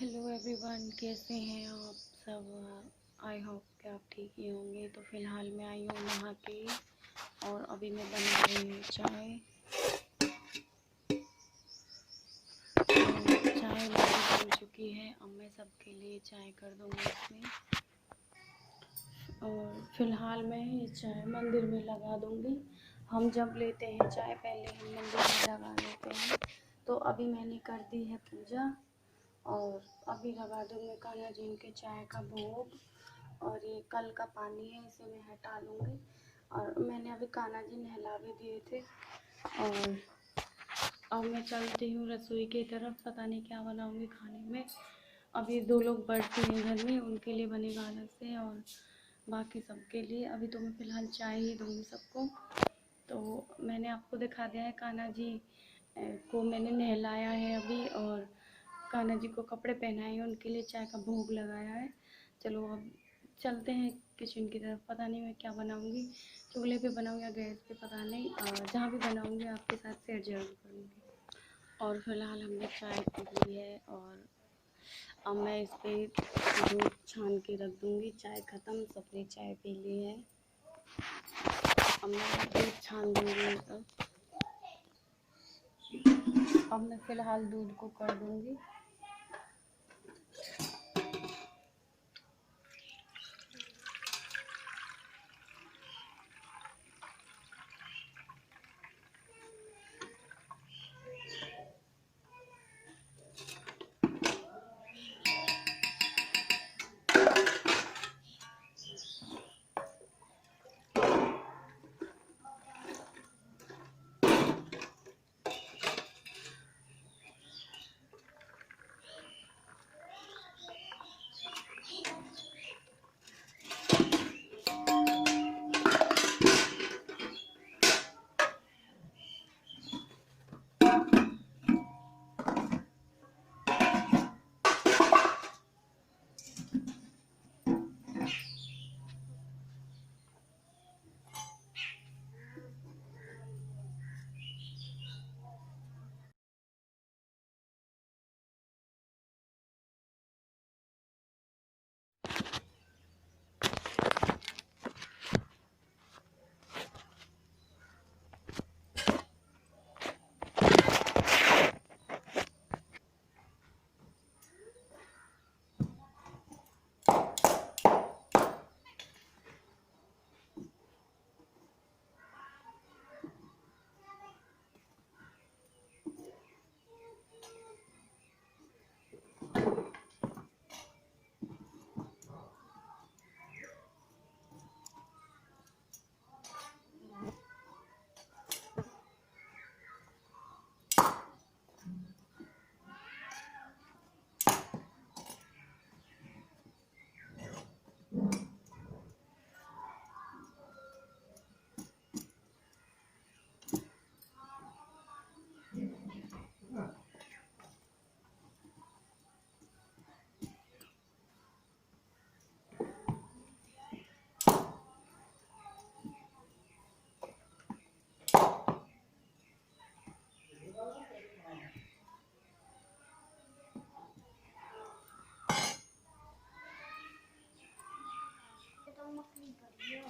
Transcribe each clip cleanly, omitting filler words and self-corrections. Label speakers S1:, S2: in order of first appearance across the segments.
S1: Hello everyone, कैसे हैं आप सब। आई होप कि आप ठीक ही होंगे। तो फ़िलहाल मैं आई हूँ नहा के और अभी मैं बना रही हूँ चाय। चाय मेरी बन चुकी है। अब मैं सबके लिए चाय कर दूँगी इसमें। और फ़िलहाल मैं ये चाय मंदिर में लगा दूँगी। हम जब लेते हैं चाय पहले हम मंदिर में लगा लेते हैं। तो अभी मैंने कर दी है पूजा और अभी लगा दूँगी कान्हा जी के चाय का भोग। और ये कल का पानी है, इसे मैं हटा लूँगी। और मैंने अभी कान्हा जी नहला भी दिए थे। और अब मैं चलती हूँ रसोई की तरफ। पता नहीं क्या बनाऊँगी खाने में। अभी 2 लोग बढ़ते हैं घर में, उनके लिए बनेगा अलग से और बाकी सबके लिए। अभी तो मैं फ़िलहाल चाय ही दूँगी सबको। तो मैंने आपको दिखा दिया है कान्हा जी को मैंने नहलाया है अभी, और कान्हा जी को कपड़े पहनाए हैं, उनके लिए चाय का भोग लगाया है। चलो अब चलते हैं किचन की तरफ। पता नहीं मैं क्या बनाऊंगी, चूल्हे पे बनाऊंगी या गैस पे, पता नहीं। जहाँ भी बनाऊंगी आपके साथ शेयर जरूर करूँगी। और फिलहाल हमने चाय पी ली है और अब मैं इस पर दूध छान के रख दूँगी। चाय ख़त्म, सबने चाय पी ली है। अब मैं दूध छान दूँगी। अब मैं फ़िलहाल दूध को कर दूँगी।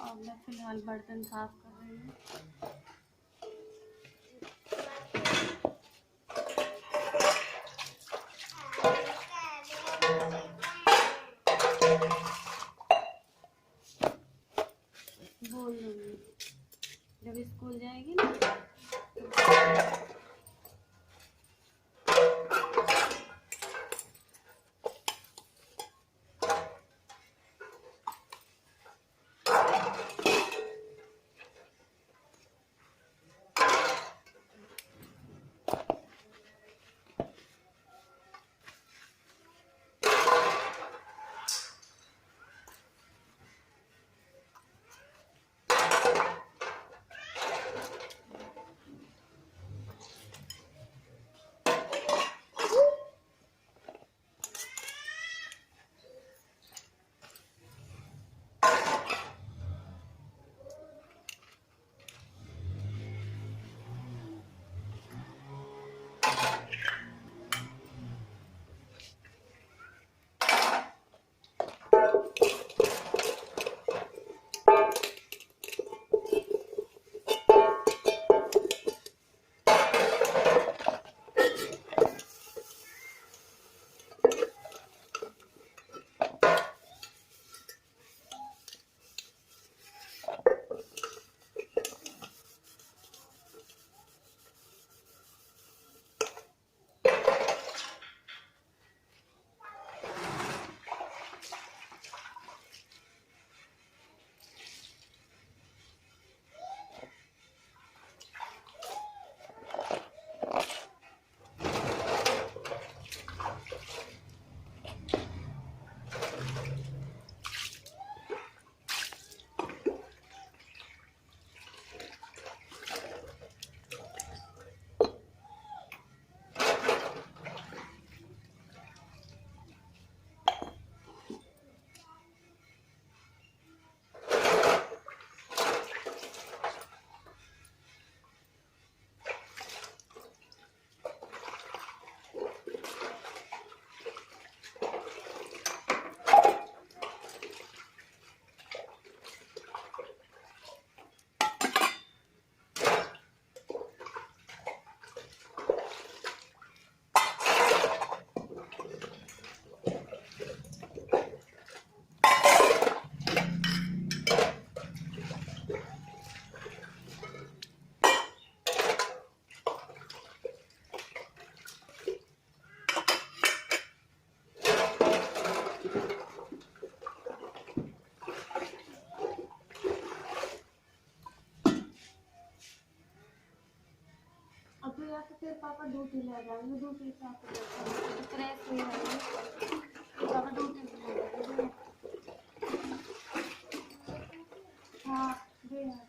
S1: अब मैं फ़िलहाल बर्तन साफ़ कर रही हूँ। बोल दूँगी जब स्कूल जाएगी ना। पापा ड्यूटी ले जाएंगे, ड्यूटी से आके फ्रेश हुई रहेंगे, पापा ड्यूटी से ले जाएंगे। हाँ जी हाँ,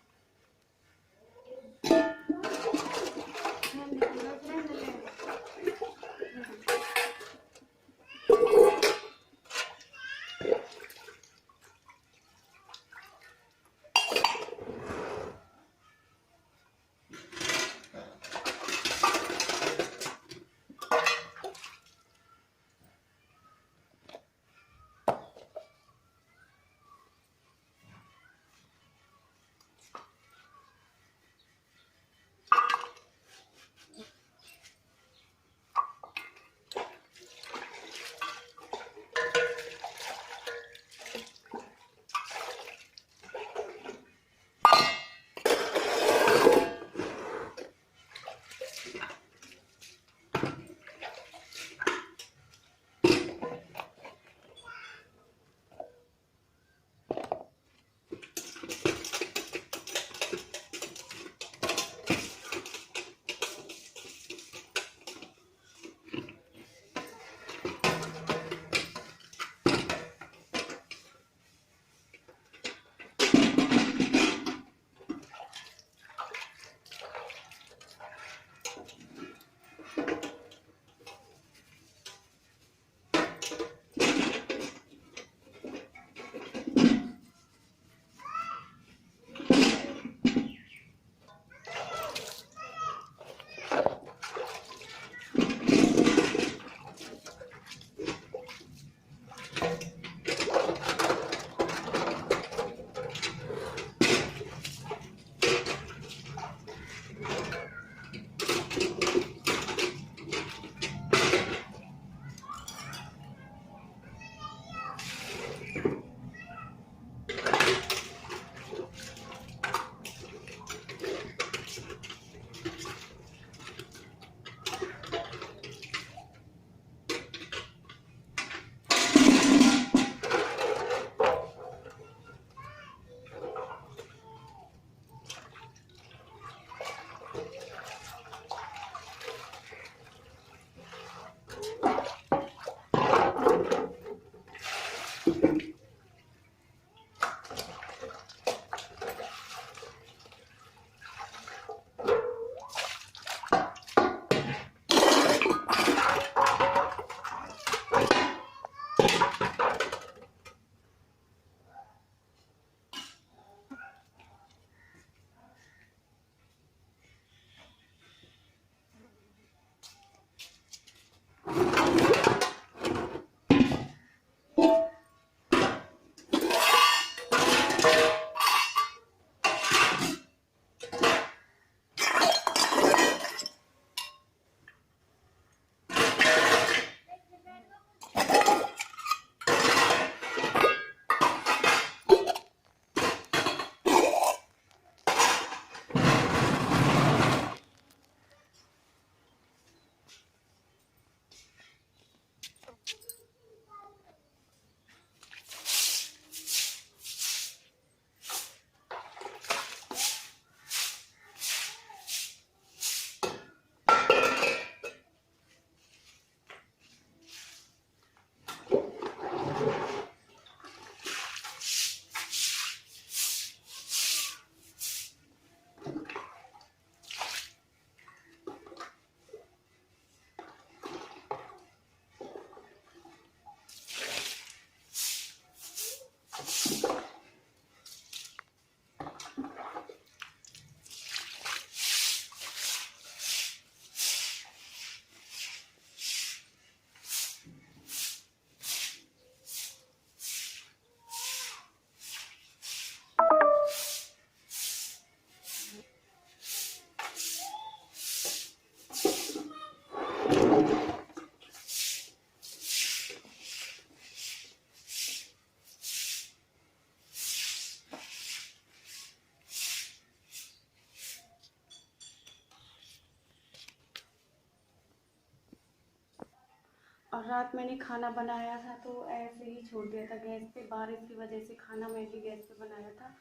S1: और रात मैंने खाना बनाया था तो ऐसे ही छोड़ दिया था गैस पे, बारिश की वजह से खाना मैं भी गैस पे बनाया था,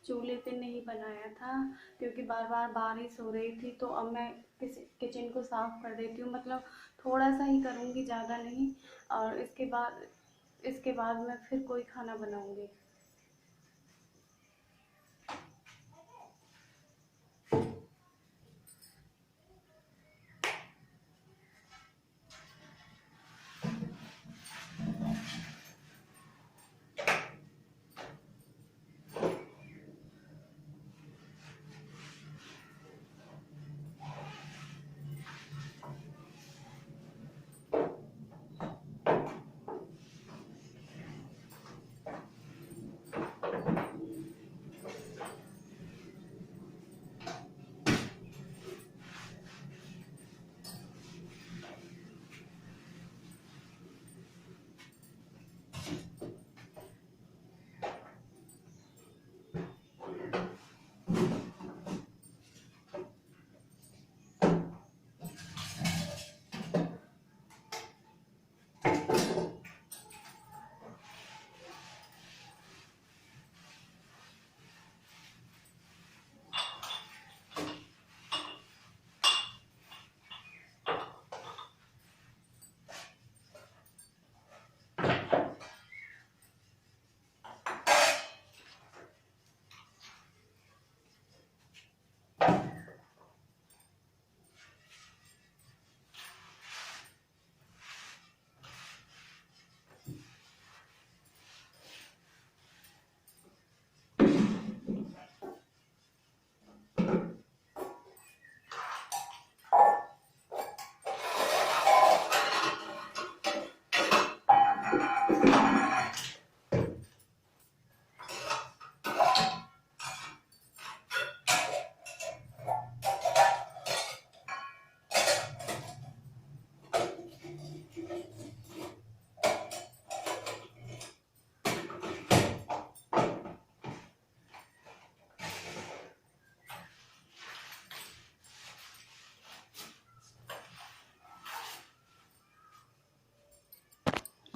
S1: चूल्हे पे नहीं बनाया था क्योंकि बार बार बारिश हो रही थी। तो अब मैं किचन को साफ़ कर देती हूँ, मतलब थोड़ा सा ही करूँगी, ज़्यादा नहीं। और इसके बाद मैं फिर कोई खाना बनाऊँगी।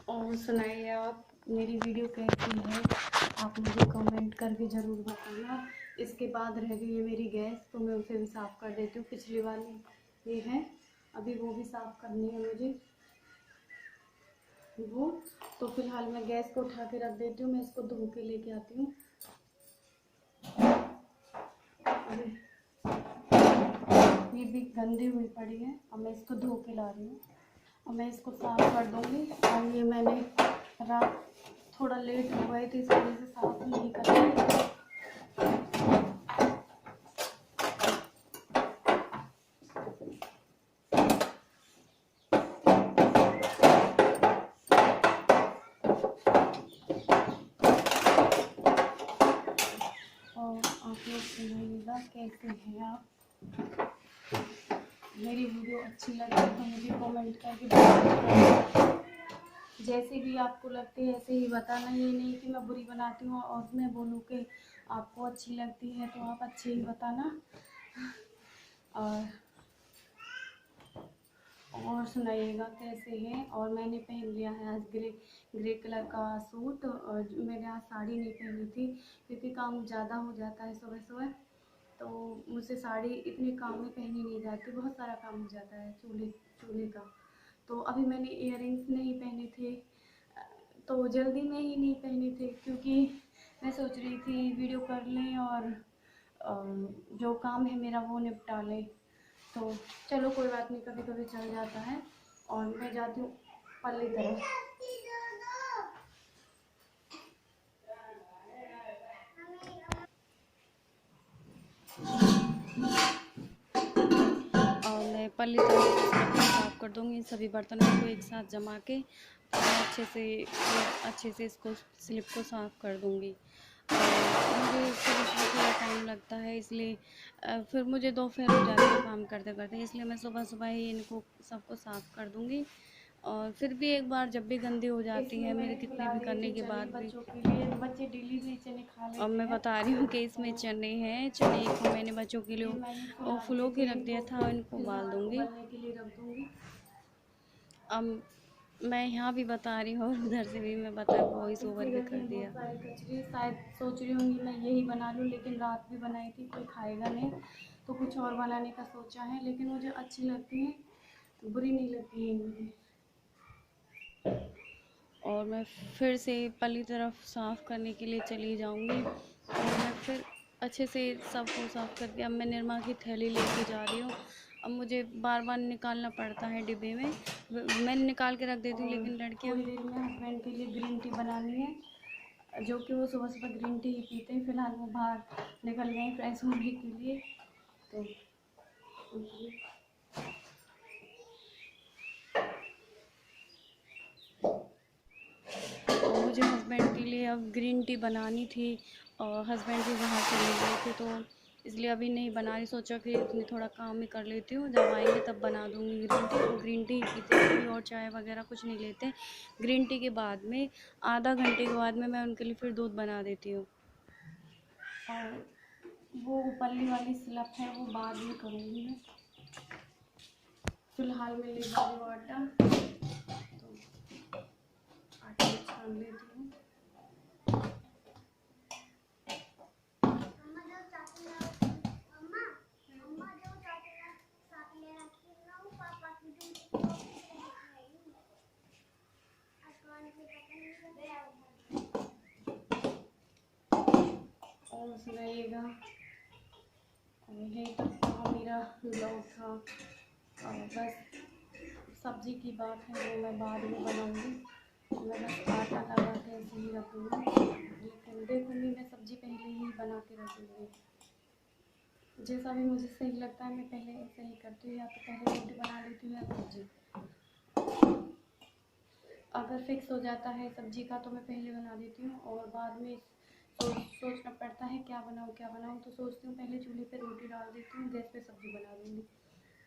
S1: और सुनाइए आप, मेरी वीडियो कैसी है, आप मुझे कमेंट करके ज़रूर बताना। इसके बाद रह गई है मेरी गैस, तो मैं उसे भी साफ़ कर देती हूँ। पिछली वाली ये है, अभी वो भी साफ़ करनी है मुझे वो। तो फिलहाल मैं गैस को उठा के रख देती हूँ, मैं इसको धो के लेके आती हूँ। ये भी गंदी हुई पड़ी है, अब मैं इसको धो के ला रही हूँ। अब मैं इसको साफ़ कर दूँगी। और ये मैंने रात थोड़ा लेट हो गए थे, इस वजह से साफ़ नहीं कर पाई। और आप लोग सुनाइएगा कैसे हैं आप। मेरी वीडियो अच्छी लगे तो मुझे कमेंट करके बताइए। जैसे भी आपको लगती है ऐसे ही बताना, ये नहीं कि मैं बुरी बनाती हूँ और मैं बोलूँ कि आपको अच्छी लगती है, तो आप अच्छे ही बताना। और सुनाइएगा कैसे हैं। और मैंने पहन लिया है आज ग्रे कलर का सूट, और मैंने आज साड़ी नहीं पहनी थी क्योंकि काम ज़्यादा हो जाता है सुबह सुबह। तो मुझसे साड़ी इतने काम में पहनी नहीं जाती, बहुत सारा काम हो जाता है चूल्हे का। तो अभी मैंने इयररिंग्स नहीं पहने थे, तो जल्दी में ही नहीं पहने थे क्योंकि मैं सोच रही थी वीडियो कर लें और जो काम है मेरा वो निपटा लें। तो चलो कोई बात नहीं, कभी कभी चल जाता है। और मैं जाती हूँ पल्ली तरफ। और मैं पल्ली तरफ साफ़ कर दूँगी सभी बर्तनों को एक साथ जमा के। तो मैं अच्छे से इसको स्लिप को साफ़ कर दूँगी। मुझे सुबह थोड़ा टाइम लगता है, इसलिए फिर मुझे दोपहर हो जाती है काम करते करते, इसलिए मैं सुबह सुबह ही इनको सबको साफ़ कर दूँगी। और फिर भी एक बार जब भी गंदी हो जाती है मेरे कितने भी करने के बाद भी, बच्चे डेली भी चने खा लेते हैं। और मैं बता रही हूँ कि इसमें चने हैं, चने को मैंने बच्चों के लिए फुलो के रख दिया था, इनको उबाल दूँगी। अब मैं यहाँ भी बता रही हूँ और उधर से भी मैं बता वॉइस ओवर भी कर दिया। सारी कचरी शायद सोच रही होंगी मैं यही बना लूँ, लेकिन रात भी बनाई थी, कोई खाएगा नहीं तो कुछ और बनाने का सोचा है, लेकिन मुझे अच्छी लगती है, बुरी नहीं लगती है मुझे। और मैं फिर से पल्ली तरफ साफ़ करने के लिए चली जाऊंगी और मैं फिर अच्छे से सबको साफ़ करके अब मैं निरमा की थैली लेके जा रही हूँ। अब मुझे बार बार निकालना पड़ता है डिब्बे में, मैं निकाल के रख देती हूँ, लेकिन लड़कियाँ थोड़ी देर में हस्बैंड के लिए ग्रीन टी बनानी है, जो कि वो सुबह सुबह ग्रीन टी ही पीते हैं। फ़िलहाल वो बाहर निकल गए फ्रेश होने के लिए, तो मुझे हस्बैंड के लिए अब ग्रीन टी बनानी थी और हस्बैंड भी बाहर चले गए थे, तो इसलिए अभी नहीं बना रही। सोचा कि इतनी थोड़ा काम ही कर लेती हूँ, जब आएंगे तब बना दूँगी ग्रीन टी। और ग्रीन टी पीते कोई और चाय वगैरह कुछ नहीं लेते। ग्रीन टी के बाद में आधा घंटे के बाद में मैं उनके लिए फिर दूध बना देती हूँ। और वो पल्ली वाली स्लप है वो बाद में करूँगी मैं। फ़िलहाल मैं ले जा रही हूँ आटा, तो आटा छान लेती हूँ। और सुनाइएगा, यही तक था मेरा ब्लॉग था। और बस सब्ज़ी की बात है वो मैं बाद में बनाऊँगी, मैं बस आटा लगा के ऐसे ही रखूँगी, लेकिन देखूँगी मैं सब्ज़ी पहले ही बना के रखूँगी। जैसा भी मुझे सही लगता है मैं पहले ऐसे ही करती हूँ, या तो पहले रोटी बना लेती हूँ या सब्ज़ी। अगर फिक्स हो जाता है सब्ज़ी का तो मैं पहले बना देती हूँ, और बाद में सोचना पड़ता है क्या बनाऊँ क्या बनाऊँ, तो सोचती हूँ पहले चूल्हे पे रोटी डाल देती हूँ, गैस पे सब्ज़ी बना दूँगी।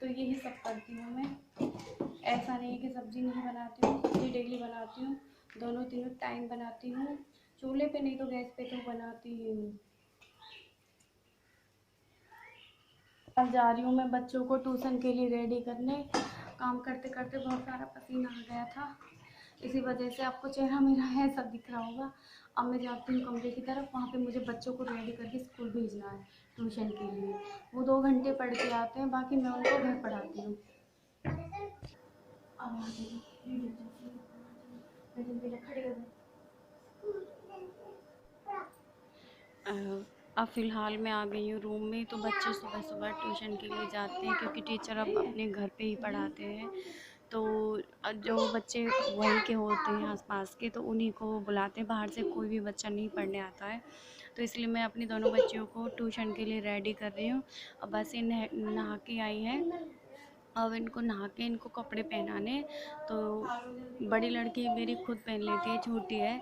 S1: तो यही सब करती हूँ मैं। ऐसा नहीं है कि सब्ज़ी नहीं बनाती हूँ, सब्ज़ी डेली बनाती हूँ, दोनों तीनों टाइम बनाती हूँ, चूल्हे पे नहीं तो गैस पे तो बनाती ही हूँ। अब जा रही हूँ मैं बच्चों को ट्यूशन के लिए रेडी करने। काम करते करते बहुत सारा पसीना आ गया था, इसी वजह से आपको चेहरा मेरा है सब दिख रहा होगा। अब मैं जाती हूँ कमरे की तरफ, वहाँ पे मुझे बच्चों को रेडी करके स्कूल भेजना है ट्यूशन के लिए। वो 2 घंटे पढ़ के आते हैं, बाकी मैं उनको घर पढ़ाती हूँ। अब अब फ़िलहाल मैं आ गई हूँ रूम में, तो बच्चे सुबह सुबह ट्यूशन के लिए जाते हैं क्योंकि टीचर अब अपने घर पे ही पढ़ाते हैं। तो जो बच्चे वहीं के होते हैं आसपास के, तो उन्हीं को बुलाते हैं, बाहर से कोई भी बच्चा नहीं पढ़ने आता है। तो इसलिए मैं अपनी दोनों बच्चियों को ट्यूशन के लिए रेडी कर रही हूँ। और बस ये नहा के आई हैं, अब इनको नहा के इनको कपड़े पहनाने। तो बड़ी लड़की मेरी खुद पहन लेती है, छोटी है,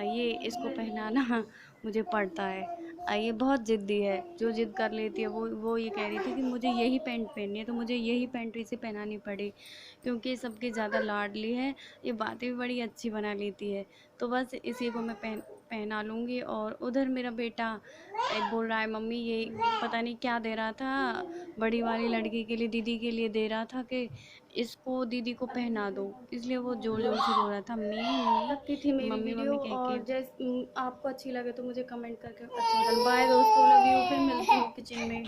S1: ये इसको पहनाना मुझे पड़ता है। ये बहुत ज़िद्दी है, जो ज़िद कर लेती है वो ये कह रही थी कि मुझे यही पैंट पहननी है, तो मुझे यही पैंट इसे पहनानी पड़ी, क्योंकि सबकी ज़्यादा लाडली है, ये बातें भी बड़ी अच्छी बना लेती है। तो बस इसी को मैं पहना लूँगी। और उधर मेरा बेटा बोल रहा है मम्मी ये पता नहीं क्या दे रहा था, बड़ी वाली लड़की के लिए, दीदी के लिए दे रहा था कि इसको दीदी को पहना दो, इसलिए वो जोर जोर से रो रहा था मम्मी थी मेरी
S2: मम्मी
S1: वीडियो।
S2: मम्मी कह
S1: और
S2: के।
S1: जैसे आपको अच्छी लगे तो मुझे कमेंट करके अच्छा, बाय दोस्तों, लव यू, फिर मिलती हूँ किचन में।